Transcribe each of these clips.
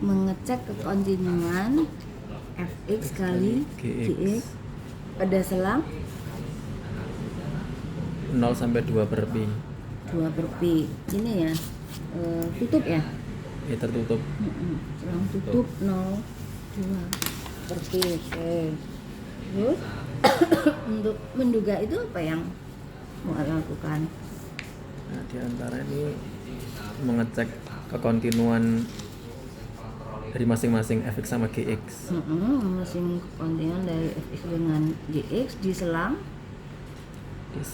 mengecek kekontinuan fx kali gx pada selang 0 sampai 2 per pi. 2 per pi. Ini ya, tutup ya? Ya tertutup. Selang tutup 0, 2 per pi. Oke. Terus untuk menduga itu apa yang mau lakukan? Nah, di antara ini mengecek kekontinuan dari masing-masing fx sama gx. Masing kekontinuan dari fx dengan gx di selang 0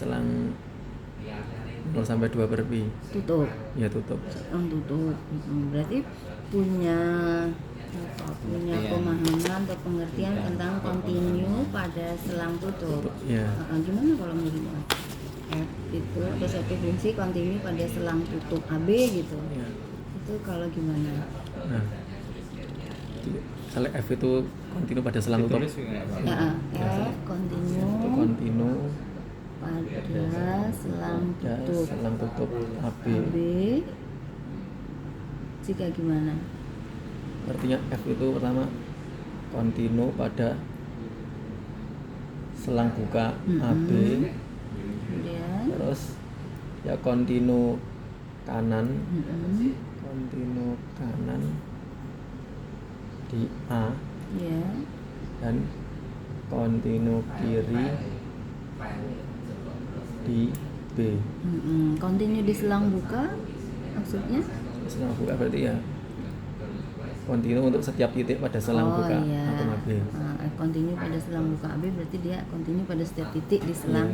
sampai 2 per pi. tutup. Ya tutup. Selang tutup. Berarti punya pemahaman atau pengertian tentang kontinu pada selang tutup. Ya. Gimana kalau menurut F itu ada satu fungsi kontinu pada selang tutup AB gitu. Ya. Itu kalau gimana? Nah, misalnya f itu kontinu pada selang tutup. Ya, F kontinu pada selang tutup AB. Jika gimana? Artinya f itu pertama kontinu pada selang buka AB. Kemudian Terus ya kontinu kanan di A ya. dan kontinu kiri di B. Kontinu di selang buka maksudnya? Selang buka berarti ya kontinu untuk setiap titik pada selang buka iya. atau AB. Kontinu pada selang buka AB berarti dia kontinu pada setiap titik di selang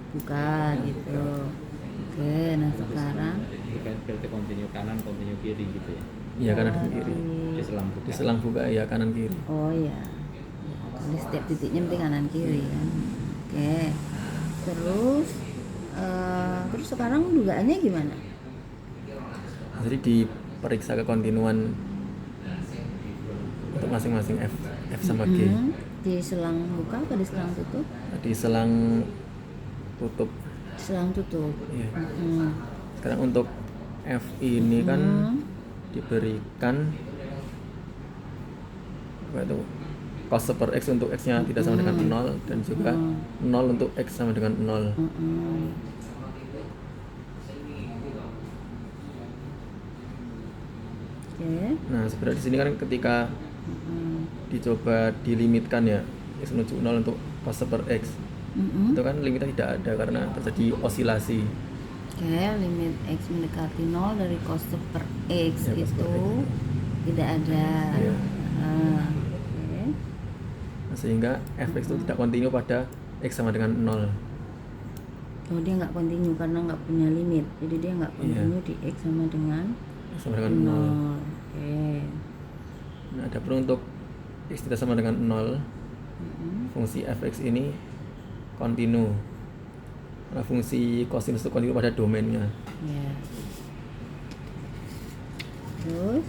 buka gitu. Oke, nah sekarang berarti kontinu kanan, kontinu kiri gitu ya? Iya, kanan dan kiri. Di selang buka. Di selang buka ya kanan kiri. Oh iya. Di setiap titiknya berarti kanan kiri kan. Oke. Terus sekarang dugaannya gimana? Jadi diperiksa kekontinuan untuk masing-masing f sama g. Di selang buka atau di selang tutup? Di selang tutup. Selang tutup. Ya. Sekarang untuk f ini kan diberikan apa itu cos per x untuk x-nya tidak sama dengan 0 dan juga 0 untuk x sama dengan 0. Nah, sebenarnya di sini kan ketika dicoba dilimitkan ya x menuju 0 untuk cos per x, itu kan limitnya tidak ada karena terjadi osilasi. Oke, limit x mendekati 0 dari cos per x Ya, itu tidak ada. Ya. Oke. Nah, sehingga fx itu tidak kontinu pada x sama dengan 0. Oh, dia nggak kontinu karena nggak punya limit, jadi dia nggak kontinu di x sama dengan 0. Oke. Nah, adapun untuk x tidak sama dengan 0, fungsi fx ini kontinu. Nah, fungsi kosinus itu kontinu pada domainnya. Ya. Terus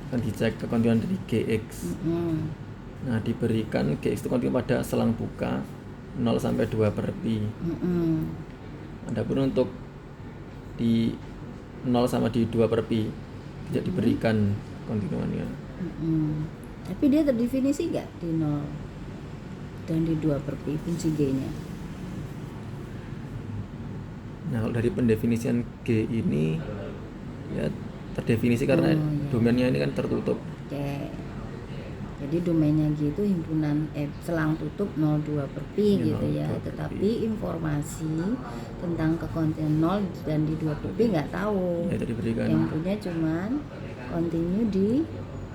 Kan dicek kekontinuan dari gx. Nah, diberikan gx itu kontinu pada selang buka 0 sampai 2 per pi. Adapun untuk di 0 sama di 2 per pi tidak diberikan kontinuannya. Tapi dia terdefinisi nggak di 0 dan di 2 per pi fungsi g-nya? Nah, kalau dari pendefinisian g ini ya terdefinisi karena domainnya ini kan tertutup. Oke. Jadi domainnya G itu himpunan selang tutup 0,2 per pi gitu ya. Tetapi informasi tentang kekontinuan 0 dan di 2 per pi nggak tahu. Ya, itu diberikan. Yang punya cuman kontinu di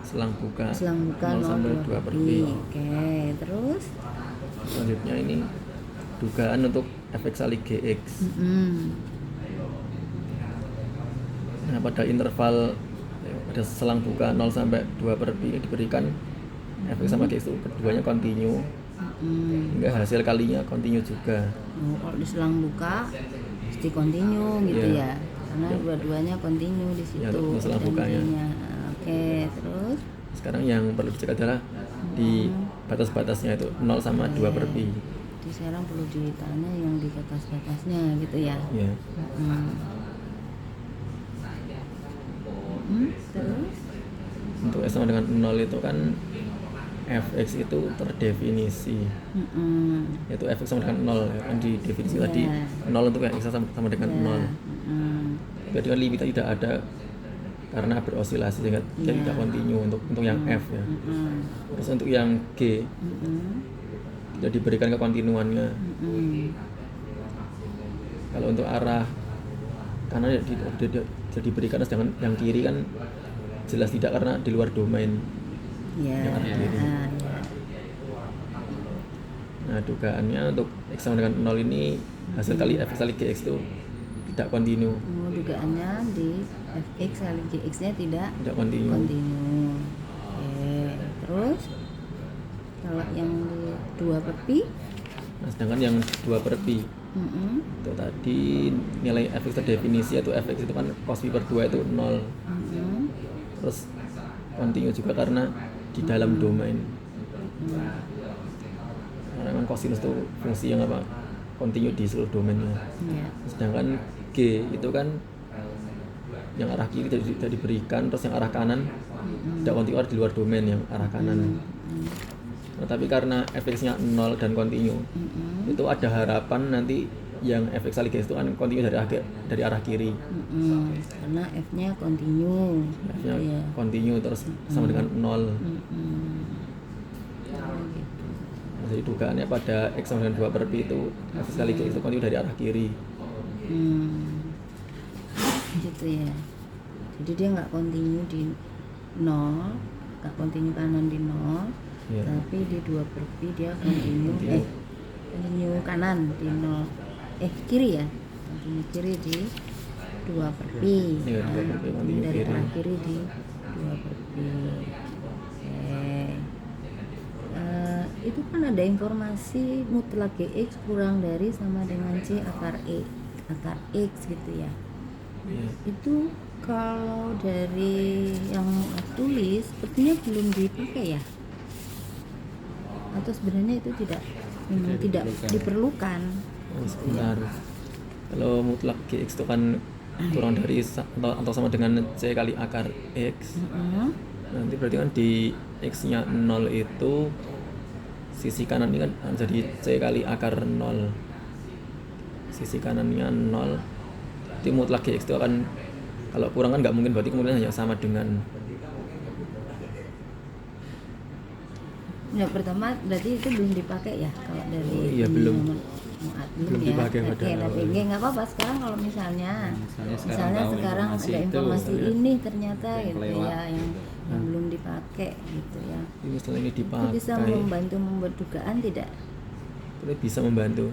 selang buka 0 sampai 2 per pi. Oke, terus selanjutnya ini dugaan untuk fx kali gx. Nah, pada interval pada selang buka 0 sampai 2 per pi diberikan fx sama gx itu keduanya kontinu hingga hasil kalinya kontinu juga. Kalau di selang buka pasti kontinu gitu ya, karena dua-duanya kontinu di situ. Ya, untuk selang bukanya. Oke, terus Sekarang yang perlu dicek adalah di batas-batasnya itu 0 sama 2 per pi. Jadi sekarang perlu ditanya yang di batas-batasnya gitu ya. Ya. Terus Untuk Untuk X sama dengan 0 itu kan fx itu terdefinisi, yaitu fx sama dengan 0 ya, kan di definisi tadi 0 untuk yang x sama dengan 0. Berarti kan limitnya tidak ada karena berosilasi sehingga dia tidak kontinu untuk yang f ya. Terus untuk yang g tidak diberikan kekontinuannya. Kalau untuk arah kanan tidak diberikan, sedangkan yang kiri kan jelas tidak karena di luar domain. Yang arah kiri. Nah, dugaannya untuk x sama dengan 0 ini hasil kali fx kali gx itu tidak kontinu. Dugaannya di fx kali gx-nya tidak kontinu. Oke. Terus kalau yang 2 per pi? Nah, sedangkan yang 2 per pi itu tadi nilai fx terdefinisi, yaitu fx itu kan cos pi per 2 itu 0. Terus kontinu juga karena di dalam domain. Karena memang kosinus itu fungsi yang kontinu di seluruh domainnya. Sedangkan g itu kan yang arah kiri tidak diberikan, terus yang arah kanan tidak kontinu di luar domain yang arah kanan. Nah, tapi karena fx-nya 0 dan kontinu, itu ada harapan nanti yang fx kali gx itu kan kontinu dari arah kiri. Karena f-nya kontinu. F-nya kontinu terus sama dengan 0. Nah, jadi dugaannya pada x sama dengan 2 per pi itu fx kali gx itu kontinu dari arah kiri. Gitu ya. Jadi dia nggak kontinu di 0, nggak kontinu kanan di 0, tapi di 2 per pi dia kontinu kontinu kanan di 0, kiri ya, kontinu kiri di 2 per pi. Dari arah kiri di 2 per pi. Itu kan ada informasi mutlak gx kurang dari sama dengan c akar x gitu ya. Itu kalau dari yang tulis sepertinya belum dipakai ya, atau sebenarnya itu tidak diperlukan. Sebentar, kalau mutlak gx itu kan kurang dari atau sama dengan c kali akar x. Nanti berarti kan di x nya 0 itu sisi kanan ini kan jadi c kali akar 0. Sisi kanannya 0. Jadi mutlak gx itu akan, kalau kurang kan nggak mungkin, berarti kemungkinan hanya sama dengan. Ya, pertama berarti itu belum dipakai ya kalau dari belum ya. dipakai Oke, tapi nggak apa-apa sekarang kalau misalnya sekarang ada informasi itu, ini ternyata gitu ya yang belum dipakai gitu ya. Misalnya ini dipakai. Itu bisa membantu membuat dugaan tidak? Itu bisa membantu.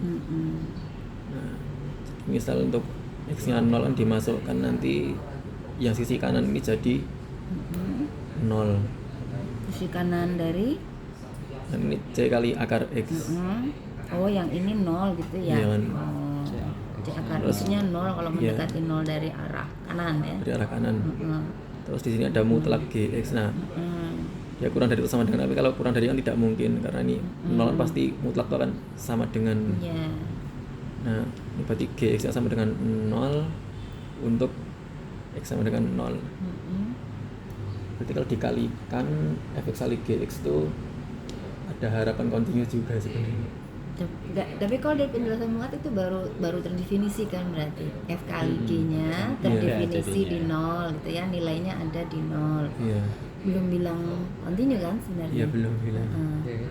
Nah, misal untuk x-nya 0 kan dimasukkan, nanti yang sisi kanan ini jadi 0. Sisi kanan dari? Dan ini c kali akar x. Oh, yang ini 0 gitu ya? C akar x-nya 0 kalau mendekati 0 dari arah kanan ya? Dari arah kanan. Terus di sini ada mutlak gx. Nah, ya kurang dari itu sama dengan, tapi kalau kurang dari kan tidak mungkin, karena ini 0 pasti mutlak itu akan sama dengan. Nah, ini berarti gx nya sama dengan 0 untuk x sama dengan 0. Berarti kalau dikalikan fx kali gx itu ada harapan kontinu juga sebenarnya. Tapi kalau dari penjelasan muat itu baru terdefinisi kan, berarti f kali g-nya terdefinisi di 0 gitu ya, nilainya ada di 0. Belum bilang kontinu kan sebenarnya? Iya, belum bilang.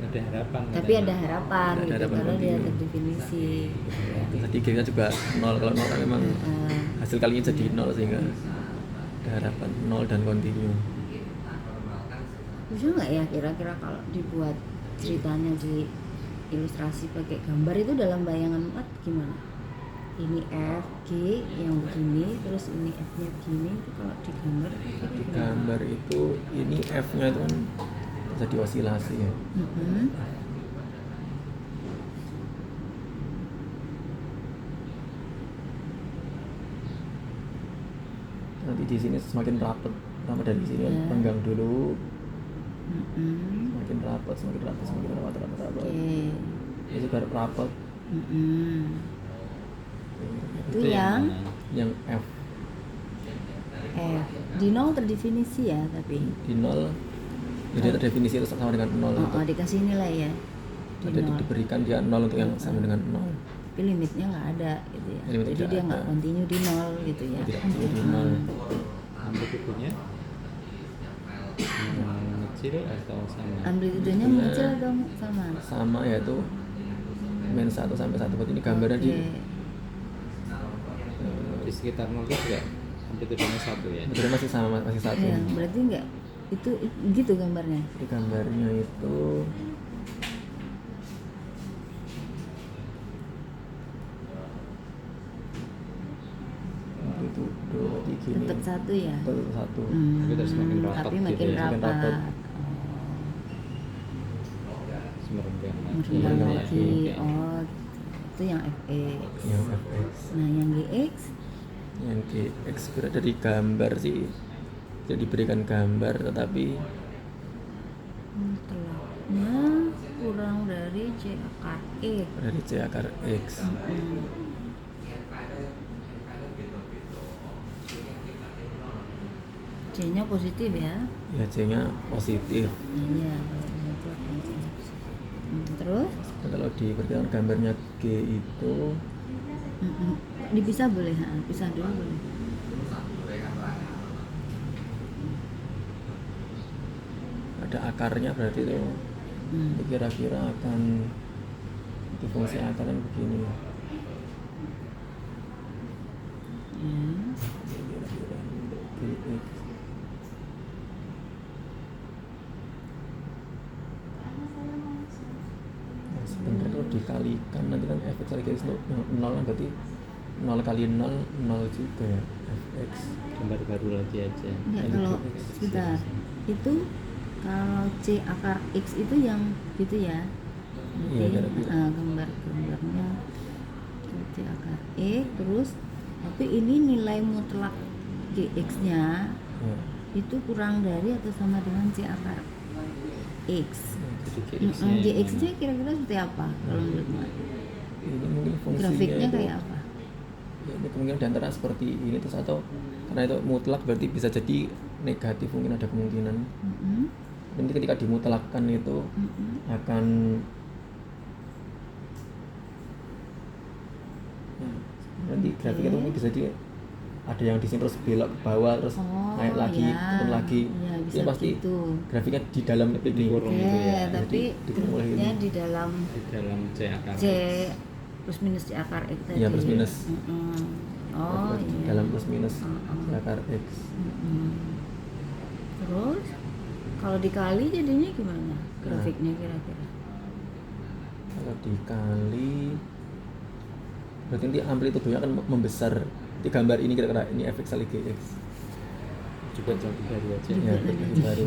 Ada harapan. Tapi ada harapan gitu, karena dia terdefinisi. Tadi g-nya juga 0, kalau 0 kan memang hasil kalinya jadi 0 sehingga ada harapan 0 dan kontinu. Bisa nggak ya kira-kira kalau dibuat ceritanya di ilustrasi pakai gambar itu dalam bayangan Muat gimana? Ini F, G yang begini, terus ini F-nya begini, itu kalau di gambar Di gambar itu ini F-nya itu kan jadi osilasi ya. Nanti di sini semakin rapat, sama dari sini kan penggang dulu. Semakin rapat. Itu garap rapat. Itu yang F di 0 terdefinisi ya, tapi di 0 Jadi terdefinisi itu sama dengan 0 Oh, untuk dikasih nilai ya di ada nol. diberikan dia 0 untuk yang sama dengan 0. Tapi limitnya nggak ada gitu ya. Limitnya Jadi tidak dia nggak ada. continue di nol gitu ya. Tidak continue di nol. Amplitudonya mengecil atau sama? Amplitudenya mengecil atau sama? Sama yaitu min 1 sampai 1. Berarti ini gambarnya di Oke. Di sekitar 0 itu juga amplitudenya 1 ya. Betulnya masih sama, masih 1. Ya, berarti enggak itu gitu gambarnya. Di gambarnya itu itu berarti gini. Tetap satu ya. Tetap 1. Tapi terus makin rapat Tapi gitu makin ya. Makin rapat. rapat. Merenggang Merenggang Merenggang lagi. Oke. Oh, gitu. Itu yang fx. Yang fx. Nah, yang gx Yang gx berada di gambar sih. Tidak diberikan gambar tetapi telaknya kurang dari c akar x. dari c akar x. C-nya positif ya. Ya c-nya positif. Iya, kalau itu akan C-nya positif. Terus Nah, kalau diberikan gambarnya g itu dipisah boleh, pisah dulu boleh. ada akarnya berarti itu kira-kira akan itu fungsi akar kan begini ya. Kira-kira untuk gx. Nah, sebenarnya kalau dikalikan nanti kan fx kali gx itu 0 kan berarti 0 kali 0 0 juga ya fx. Gambar baru lagi aja. Enggak, kalau sebentar itu kalau c akar x itu yang gitu ya. Iya, Berarti kira-kira. gambarnya c akar x terus tapi ini nilai mutlak gx-nya Ya. itu kurang dari atau sama dengan c akar x. Jadi gx-nya kira-kira seperti apa kalau menurut Mak? Ini mungkin fungsinya Grafiknya itu, kayak apa? ya, ini kemungkinan di antara seperti ini terus atau karena itu mutlak berarti bisa jadi negatif, mungkin ada kemungkinan. Nanti ketika dimutlakkan itu akan ya, nanti grafik itu mungkin bisa jadi ada yang di sini terus belok ke bawah terus naik lagi turun lagi ya, bisa ya pasti gitu. grafiknya di dalam ini Dikurung Oke, gitu ya. tapi dikurung oleh grafiknya ini. di dalam Di dalam C akar C plus minus C akar X tadi. Iya, plus minus. Oh Di iya. dalam plus minus akar x. Terus kalau dikali jadinya gimana grafiknya kira-kira? Kalau dikali berarti nanti amplitudenya akan membesar di gambar ini kira-kira ini fx kali gx juga jadi baru aja. ya itu baru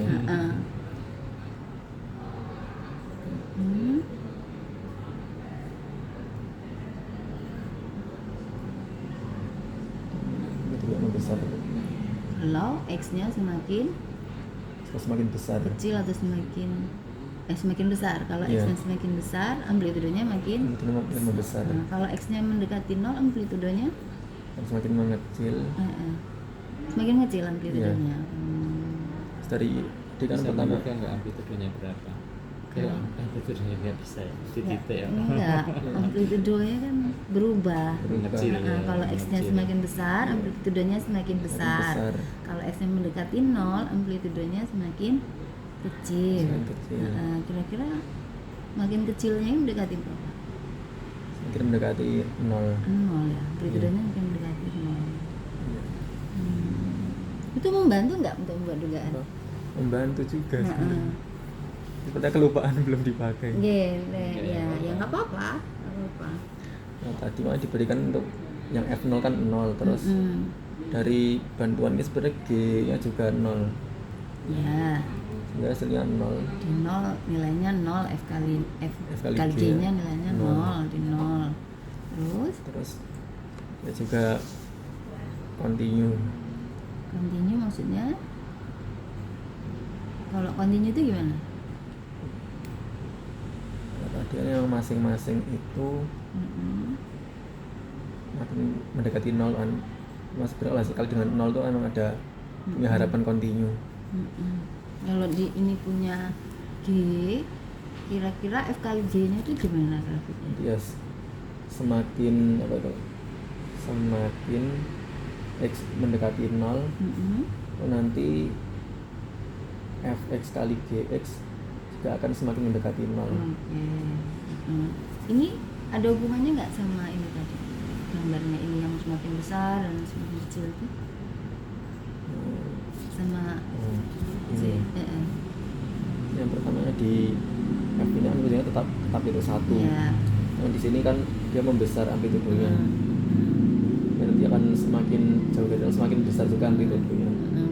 itu juga membesar Kalau X-nya semakin semakin besar kecil atau semakin besar. Kalau Iya. X-nya semakin besar, amplitudenya makin itu makin membesar Nah, kalau X-nya mendekati 0, amplitudenya dan semakin mengecil semakin kecil amplitudenya. dari kan Bisa pertama menentukan nggak amplitudenya berapa? Ya, amplitudenya nggak bisa ya. Di titik ya. Enggak, amplitudenya kan berubah. Mengecil ya. Kalau X-nya mengecil. semakin besar, amplitudenya semakin besar. besar. Kalau X-nya mendekati 0, amplitudenya semakin kecil. Semakin kecil. Kira-kira makin kecilnya ini mendekati berapa? semakin mendekati 0 0 ya, amplitudenya makin mendekati 0. Itu membantu nggak untuk membuat dugaan? membantu juga Heeh. sepertinya kelupaan belum dipakai. Ya nggak apa-apa, nggak apa-apa. Nah, tadi mah diberikan untuk yang F0 kan 0 terus dari bantuan ini sebenarnya G-nya juga 0 Ya, sehingga hasilnya 0 di 0 nilainya 0, F kali kali G. G-nya nilainya 0 di 0. terus ya juga continue maksudnya kalau continue itu gimana? nah, tadi kan yang masing-masing itu makin mendekati 0 kan masih beralasi kalau dengan 0 itu emang ada punya harapan continue Kalau di ini punya G, kira-kira F kali G-nya itu gimana grafiknya? Ya semakin apa itu? Semakin X mendekati 0, nanti Fx kali Gx juga akan semakin mendekati 0. Oke. Ini ada hubungannya nggak sama ini tadi? Gambarnya ini yang semakin besar dan semakin kecil itu? Sama Ini. Yang pertamanya di F ini amplitudenya tetap itu 1. Ya. Yang di sini kan dia membesar amplitudenya. Dan dia akan semakin jauh dari semakin besar juga amplitudenya.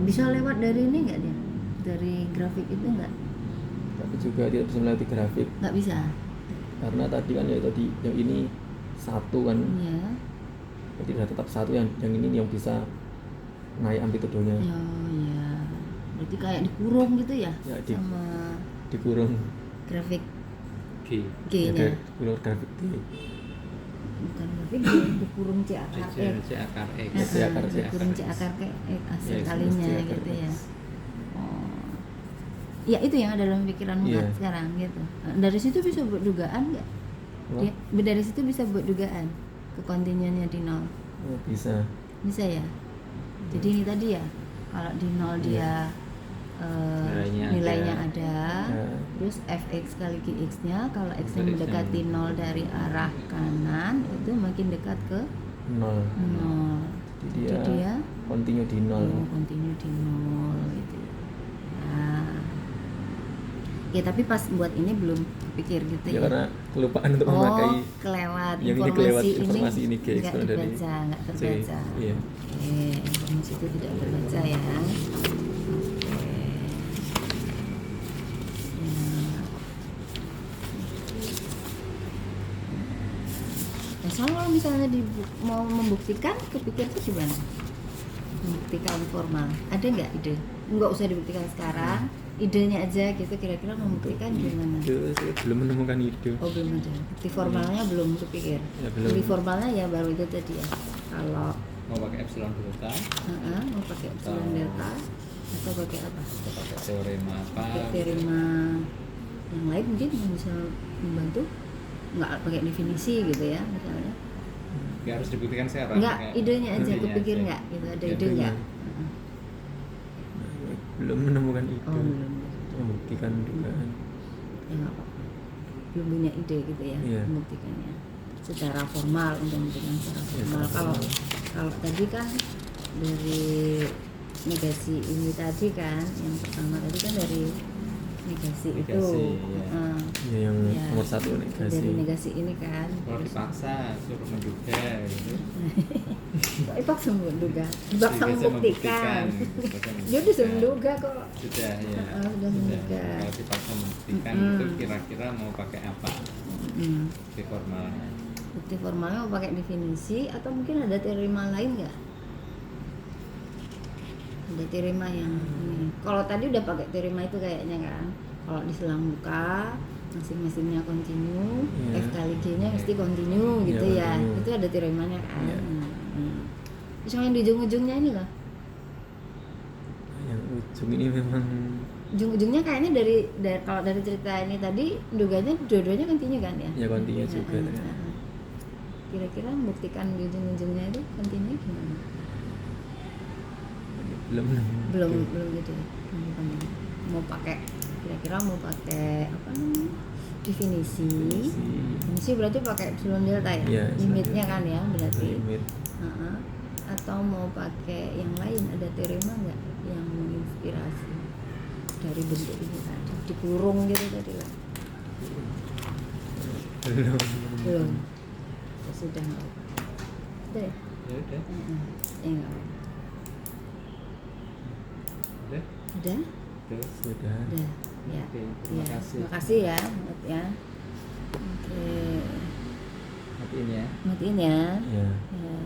Bisa lewat dari ini nggak dia? Dari grafik itu nggak? Tapi juga tidak bisa melewati grafik. Nggak bisa. Karena tadi kan ya tadi yang ini 1 kan. Iya. Jadi sudah tetap 1, yang ini yang bisa naik amplitudenya. Oh iya. Berarti kayak dikurung gitu ya? Ya, sama dikurung grafik G. G-nya. Dikurung grafik D. Bukan grafik G, dikurung C akar X. C akar X. C akar X. Dikurung C akar X hasil Ya, kalinya C akar gitu ya. X. Oh. Ya itu yang ada dalam pikiranmu Iya. kan sekarang gitu. Nah, dari situ bisa buat dugaan nggak? Apa? Dari situ bisa buat dugaan ke kontinuannya di 0. Oh, bisa. Bisa ya. Jadi ini tadi ya, kalau di 0 dia nilainya ada. Ya. Terus fx kali gx-nya kalau x-nya mendekati 0 dari arah kanan itu makin dekat ke 0. 0. Jadi Jadi dia continue di 0. continue di 0 gitu. Nah. Ya tapi pas buat ini belum pikir gitu Ya ya. karena kelupaan untuk memakai kelewat yang ini informasi ini Gx nggak dari dibaca, nggak C. terbaca. Iya. Oke, informasi itu tidak terbaca ya. Oke. Nah, soal kalau misalnya mau membuktikan, kepikir itu gimana? Membuktikan formal, ada nggak ide? Nggak usah dibuktikan sekarang, idenya aja gitu. Kira-kira membuktikan gimana? Itu saya belum menemukan ide. Oh belum ada. Bukti formalnya belum kepikir. Ya, belum. Bukti formalnya ya baru itu tadi ya. Kalau Mau pakai epsilon delta, mau pakai epsilon delta atau pakai apa? atau pakai teorema apa? Pakai teorema yang lain mungkin yang bisa membantu. Nggak pakai definisi gitu ya misalnya. Nggak harus dibuktikan sekarang. Enggak, pakai idenya aja idenya kepikir aja. nggak gitu, ada Ya, ide nggak? Belum menemukan ide. Oh belum. Membuktikan dugaan. Ya nggak apa-apa. Belum punya ide gitu ya Iya. membuktikannya secara formal, untuk membuktikan secara Ya, formal. secara Kalau tadi kan dari negasi ini tadi kan, yang pertama tadi kan dari negasi itu. Negasi, ya. Ya, yang Ya, nomor 1 negasi. dari negasi ini kan. Kalau dipaksa suruh menduga gitu. Kok dipaksa menduga, dipaksa Dipaksa membuktikan. membuktikan. Dia udah menduga kok. Sudah ya. Sudah menduga. Kalau dipaksa membuktikan itu kira-kira mau pakai apa? Di formalnya. Bukti formalnya mau pakai definisi atau mungkin ada teorema lain nggak? Ada teorema yang ini. Kalau tadi udah pakai teorema itu kayaknya kan. Kalau di selang buka masing-masingnya kontinu, Iya. F kali G-nya mesti kontinu gitu ya. kontinu. Itu ada teoremanya kan. Iya. Terus yang di ujung-ujungnya ini loh. Yang ujung ini memang Ujung-ujungnya kayaknya dari kalau dari cerita ini tadi duganya dua-duanya kontinu kan ya? ya kontinu juga. Kira-kira membuktikan di ujung-ujungnya itu kontinu gimana? Belum Gitu ya. Mau pakai kira-kira mau pakai apa namanya? Definisi berarti pakai epsilon delta ya? Iya, Limitnya kan ya berarti. limit. Atau mau pakai yang lain, ada teorema nggak yang menginspirasi dari bentuk ini tadi, dikurung gitu tadi lah? Belum. Ya sudah nggak apa-apa. Udah ya? Ya udah. Ya nggak apa-apa. Udah. Udah? Terus Udah. Sudah. Ya. Oke, terima Ya. kasih. Terima kasih ya, Mbak ya. Oke. Matiin ya. Matiin ya. Ya. Ya.